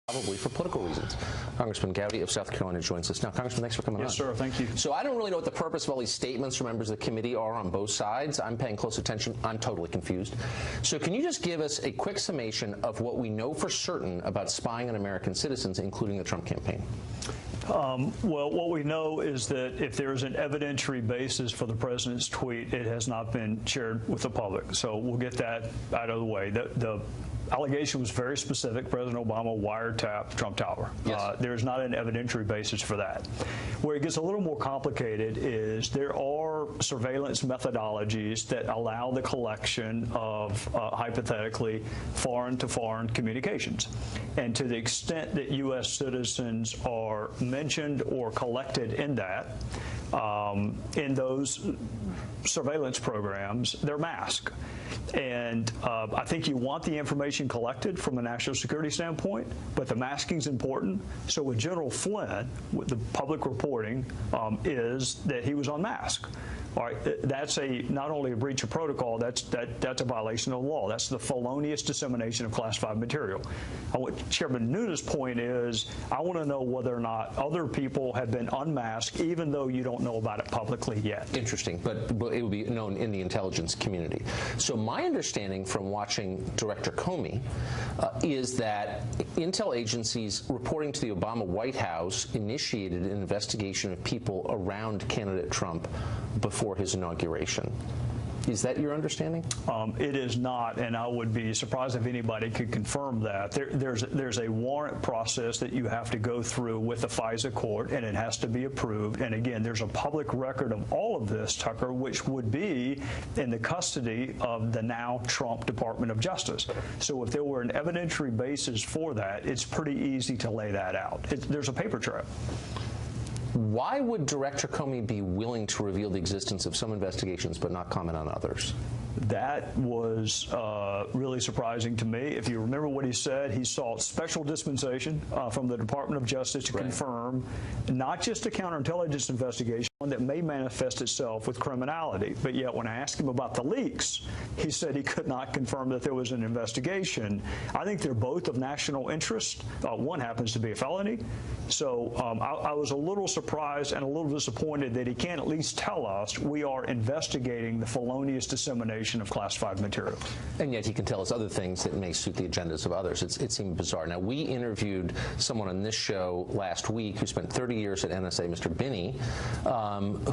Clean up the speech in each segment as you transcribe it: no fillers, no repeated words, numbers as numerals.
probably for political reasons. Congressman Gowdy of South Carolina joins us now. Congressman, thanks for coming on. Yes, sir. Thank you. So I don't really know what the purpose of all these statements from members of the committee are on both sides. I'm paying close attention. I'm totally confused. So can you just give us a quick summation of what we know for certain about spying on American citizens, including the Trump campaign? Well, what we know is that if there is an evidentiary basis for the president's tweet, it has not been shared with the public. So we'll get that out of the way. The allegation was very specific. President Obama wiretapped Trump Tower. Yes. There's not an evidentiary basis for that. Where it gets a little more complicated is there are surveillance methodologies that allow the collection of, hypothetically, foreign-to-foreign communications. And to the extent that U.S. citizens are mentioned or collected in that, in those surveillance programs, they're masked. And I think you want the information collected from a national security standpoint, but the masking is important. So with General Flynn, with the public reporting is that he was unmasked. All right, that's not only a breach of protocol, that's a violation of the law. That's the felonious dissemination of classified material. What Chairman Nunes' point is, I want to know whether or not other people have been unmasked, even though you don't know about it publicly yet. Interesting, but it would be known in the intelligence community. So my understanding from watching Director Comey is that intel agencies reporting to the Obama White House initiated an investigation of people around candidate Trump before his inauguration. Is that your understanding? It is not, and I would be surprised if anybody could confirm that. There's a warrant process that you have to go through with the FISA court, and it has to be approved. And again, there's a public record of all of this, Tucker, which would be in the custody of the now Trump Department of Justice. So if there were an evidentiary basis for that, it's pretty easy to lay that out. There's a paper trail. Why would Director Comey be willing to reveal the existence of some investigations but not comment on others? That was really surprising to me. If you remember what he said, he sought special dispensation from the Department of Justice to confirm not just a counterintelligence investigation, one that may manifest itself with criminality. But yet when I asked him about the leaks, he said he could not confirm that there was an investigation. I think they're both of national interest. One happens to be a felony. So I was a little surprised and a little disappointed that he can't at least tell us we are investigating the felonious dissemination of classified material. And yet he can tell us other things that may suit the agendas of others. It seemed bizarre. Now, we interviewed someone on this show last week who spent 30 years at NSA, Mr. Binney,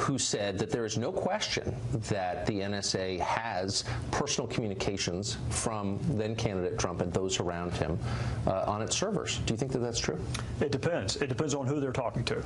who said that there is no question that the NSA has personal communications from then-candidate Trump and those around him on its servers. Do you think that that's true? It depends. It depends on who they're talking to.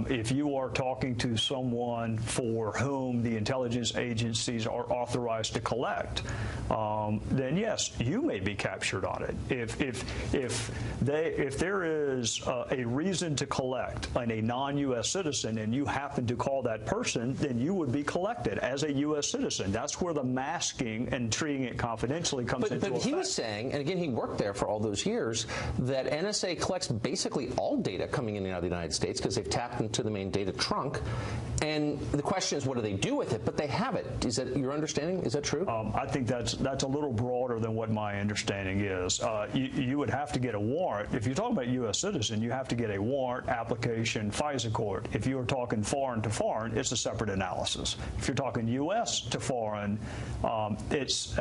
If you are talking to someone for whom the intelligence agencies are authorized to collect, then yes, you may be captured on it. If there is a reason to collect on a non-U.S. citizen and you happen to call that person, then you would be collected as a U.S. citizen. That's where the masking and treating it confidentially comes into effect. But he was saying, and again, he worked there for all those years, that NSA collects basically all data coming in and out of the United States because they've tapped into the main data trunk. And the question is, what do they do with it? But they have it. Is that your understanding? Is that true? I think that's a little broader than what my understanding is. You would have to get a warrant. If you're talking about a U.S. citizen, you have to get a warrant, application, FISA court. If you are talking foreign to foreign, it's a separate analysis. If you're talking U.S. to foreign, it's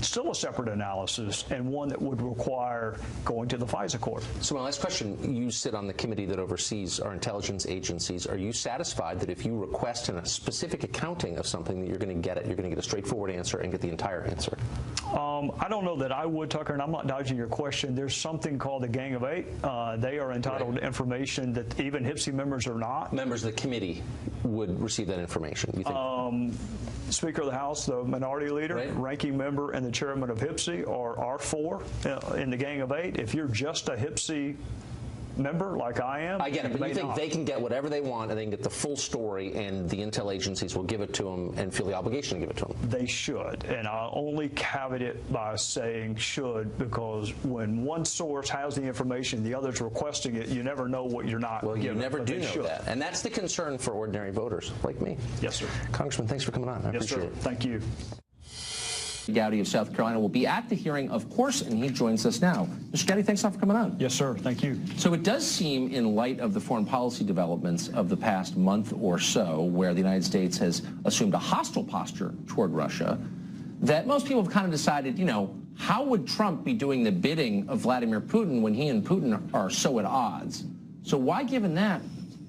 still a separate analysis and one that would require going to the FISA court. So my last question, you sit on the committee that oversees our intelligence agencies. Are you satisfied that if you request a specific accounting of something that you're going to get it, you're going to get a straightforward answer and get the entire answer? I don't know that I would, Tucker, and I'm not dodging your question. There's something called the Gang of Eight. They are entitled to information that even HPSI members are not. Members of the committee would receive that information, you think? Speaker of the House, the minority leader, ranking member, and the chairman of HPSI are four in the Gang of Eight. If you're just a HPSI member like I am, I get it, but you think they can get whatever they want and they can get the full story and the intel agencies will give it to them and feel the obligation to give it to them? They should, and I'll only caveat it by saying should, because when one source has the information, the other's requesting it, you never know what you're not Well, you given, never do know that, and that's the concern for ordinary voters like me. Yes, sir. Congressman, thanks for coming on. I appreciate it. Thank you. Gowdy of South Carolina will be at the hearing, of course, and he joins us now. Mr. Gowdy, thanks a lot for coming on. Yes, sir. Thank you. So it does seem, in light of the foreign policy developments of the past month or so, where the United States has assumed a hostile posture toward Russia, that most people have kind of decided, you know, how would Trump be doing the bidding of Vladimir Putin when he and Putin are so at odds? So why, given that,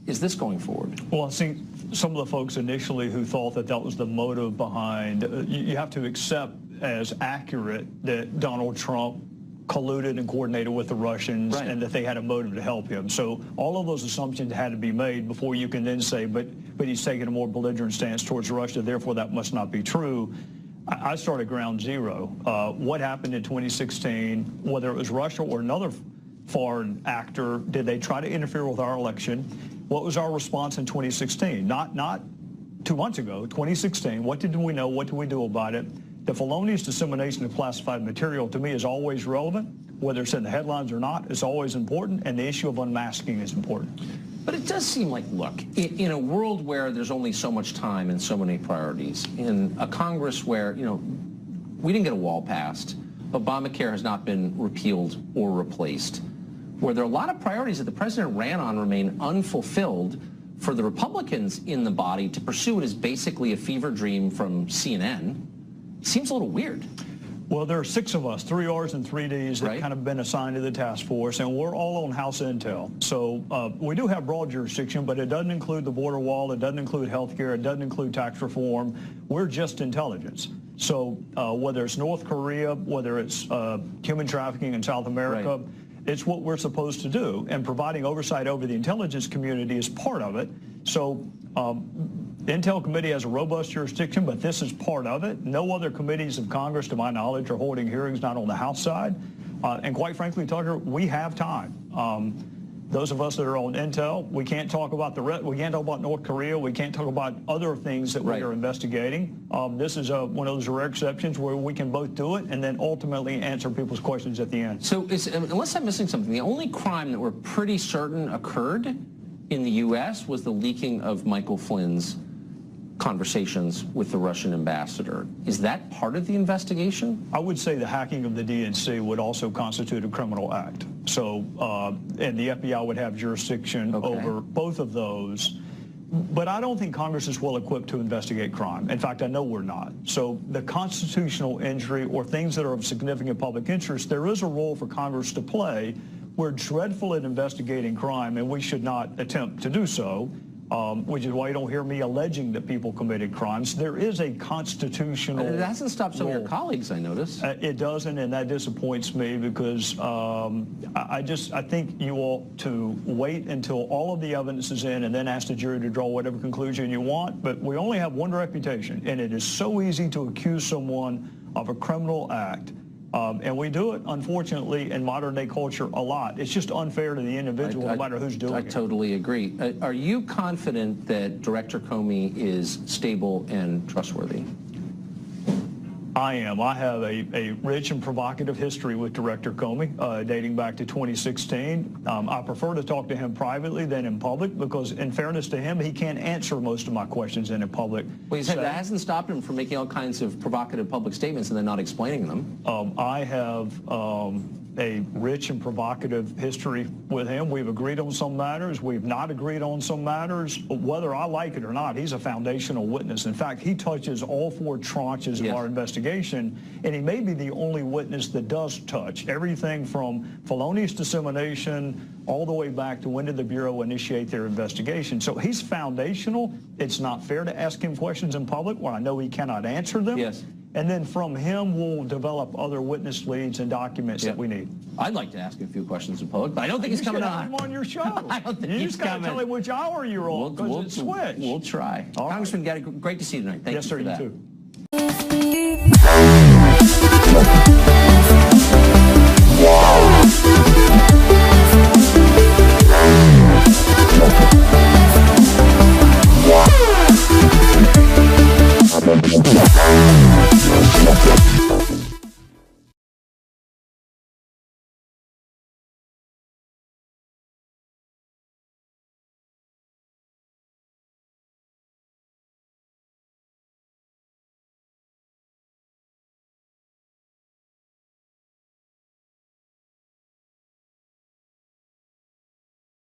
is this going forward? Well, I think some of the folks initially who thought that that was the motive behind, you have to accept as accurate that Donald Trump colluded and coordinated with the Russians, right, and that they had a motive to help him. So all of those assumptions had to be made before you can then say, but he's taking a more belligerent stance towards Russia, therefore that must not be true. I started ground zero. What happened in 2016, whether it was Russia or another foreign actor, did they try to interfere with our election? What was our response in 2016? Not 2 months ago, 2016. What did we know? What did we do about it? The felonious dissemination of classified material, to me, is always relevant. Whether it's in the headlines or not, it's always important, and the issue of unmasking is important. But it does seem like, look, in a world where there's only so much time and so many priorities, in a Congress where, you know, we didn't get a wall passed, Obamacare has not been repealed or replaced, where there are a lot of priorities that the president ran on remain unfulfilled, for the Republicans in the body to pursue it as basically a fever dream from CNN seems a little weird. Well, there are 6 of us, 3 Rs and 3 Ds, that kind of been assigned to the task force, and we're all on House Intel. So we do have broad jurisdiction, but it doesn't include the border wall, it doesn't include health care, it doesn't include tax reform. We're just intelligence. So whether it's North Korea, whether it's human trafficking in South America, right, it's what we're supposed to do, and providing oversight over the intelligence community is part of it. So the Intel Committee has a robust jurisdiction, but this is part of it. No other committees of Congress, to my knowledge, are holding hearings, not on the House side. And quite frankly, Tucker, we have time. Those of us that are on Intel, we can't talk about we can't talk about North Korea. We can't talk about other things that we are investigating. This is one of those rare exceptions where we can both do it and then ultimately answer people's questions at the end. So unless I'm missing something, the only crime that we're pretty certain occurred in the U.S. was the leaking of Michael Flynn's conversations with the Russian ambassador. Is that part of the investigation? I would say the hacking of the DNC would also constitute a criminal act. So, and the FBI would have jurisdiction over both of those. But I don't think Congress is well equipped to investigate crime. In fact, I know we're not. So the constitutional injury or things that are of significant public interest, there is a role for Congress to play. We're dreadful at investigating crime, and we should not attempt to do so. Which is why you don't hear me alleging that people committed crimes. There is a constitutional It hasn't stopped some of your colleagues, I notice. It doesn't, and that disappoints me because I think you ought to wait until all of the evidence is in and then ask the jury to draw whatever conclusion you want. But we only have one reputation, and it is so easy to accuse someone of a criminal act. And we do it, unfortunately, in modern-day culture a lot. It's just unfair to the individual, no matter who's doing it. I totally agree. Are you confident that Director Comey is stable and trustworthy? I am. I have a rich and provocative history with Director Comey, dating back to 2016. I prefer to talk to him privately than in public because, in fairness to him, he can't answer most of my questions in a public Well, he said that hasn't stopped him from making all kinds of provocative public statements and then not explaining them. I have a rich and provocative history with him. We've agreed on some matters. We've not agreed on some matters. Whether I like it or not, he's a foundational witness. In fact, he touches all 4 tranches of our investigation, and he may be the only witness that does touch everything from felonious dissemination all the way back to when did the Bureau initiate their investigation. So he's foundational. It's not fair to ask him questions in public where I know he cannot answer them. Yes. And then from him, we'll develop other witness leads and documents that we need. I'd like to ask him a few questions in public, but I don't think he's coming on. You should have him on your show. I don't think you he's just got to tell him which hour you're on because it's switched. We'll try. All Congressman Gowdy, great to see you tonight. Thank you for that. Yes, sir, you too.